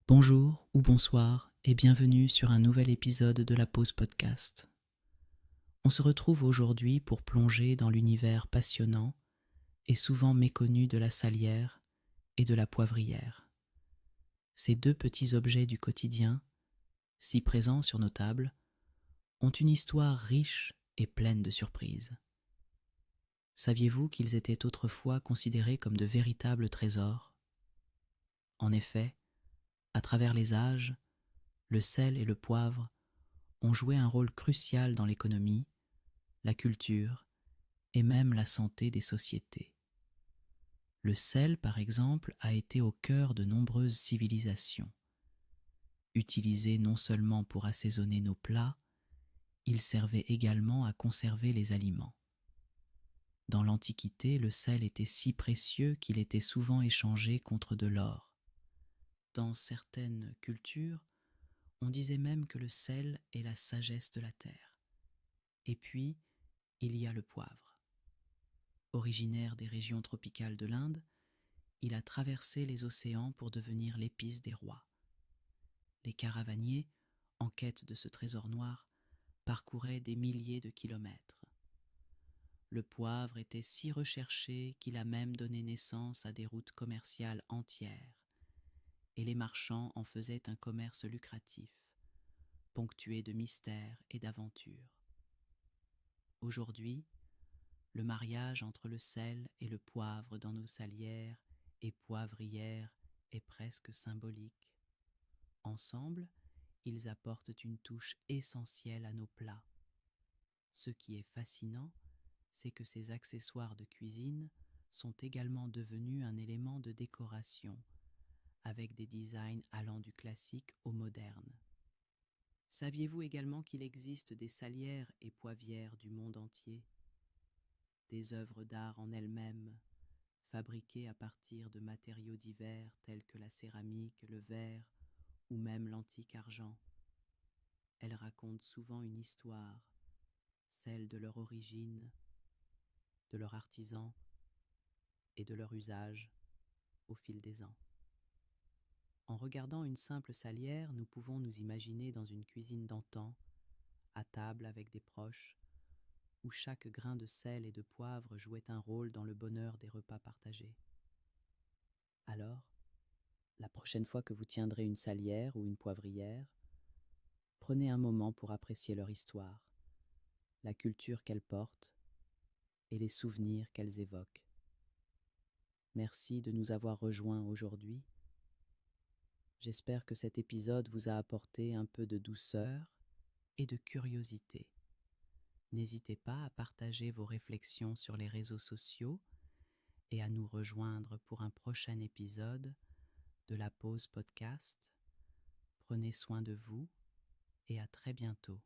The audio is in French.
Bonjour ou bonsoir et bienvenue sur un nouvel épisode de la Pause Podcast. On se retrouve aujourd'hui pour plonger dans l'univers passionnant et souvent méconnu de la salière et de la poivrière. Ces deux petits objets du quotidien, si présents sur nos tables, ont une histoire riche et pleine de surprises. Saviez-vous qu'ils étaient autrefois considérés comme de véritables trésors ? En effet, à travers les âges, le sel et le poivre ont joué un rôle crucial dans l'économie, la culture et même la santé des sociétés. Le sel, par exemple, a été au cœur de nombreuses civilisations. Utilisé non seulement pour assaisonner nos plats, il servait également à conserver les aliments. Dans l'Antiquité, le sel était si précieux qu'il était souvent échangé contre de l'or. Dans certaines cultures, on disait même que le sel est la sagesse de la terre. Et puis, il y a le poivre. Originaire des régions tropicales de l'Inde, il a traversé les océans pour devenir l'épice des rois. Les caravaniers, en quête de ce trésor noir, parcouraient des milliers de kilomètres. Le poivre était si recherché qu'il a même donné naissance à des routes commerciales entières, et les marchands en faisaient un commerce lucratif, ponctué de mystères et d'aventures. Aujourd'hui, le mariage entre le sel et le poivre dans nos salières et poivrières est presque symbolique. Ensemble, ils apportent une touche essentielle à nos plats. Ce qui est fascinant, c'est que ces accessoires de cuisine sont également devenus un élément de décoration, avec des designs allant du classique au moderne. Saviez-vous également qu'il existe des salières et poivrières du monde entier ? Des œuvres d'art en elles-mêmes, fabriquées à partir de matériaux divers tels que la céramique, le verre ou même l'antique argent. Elles racontent souvent une histoire, celle de leur origine, de leur artisan et de leur usage au fil des ans. En regardant une simple salière, nous pouvons nous imaginer dans une cuisine d'antan, à table avec des proches, où chaque grain de sel et de poivre jouait un rôle dans le bonheur des repas partagés. Alors, la prochaine fois que vous tiendrez une salière ou une poivrière, prenez un moment pour apprécier leur histoire, la culture qu'elles portent et les souvenirs qu'elles évoquent. Merci de nous avoir rejoints aujourd'hui. J'espère que cet épisode vous a apporté un peu de douceur et de curiosité. N'hésitez pas à partager vos réflexions sur les réseaux sociaux et à nous rejoindre pour un prochain épisode de la Pause Podcast. Prenez soin de vous et à très bientôt.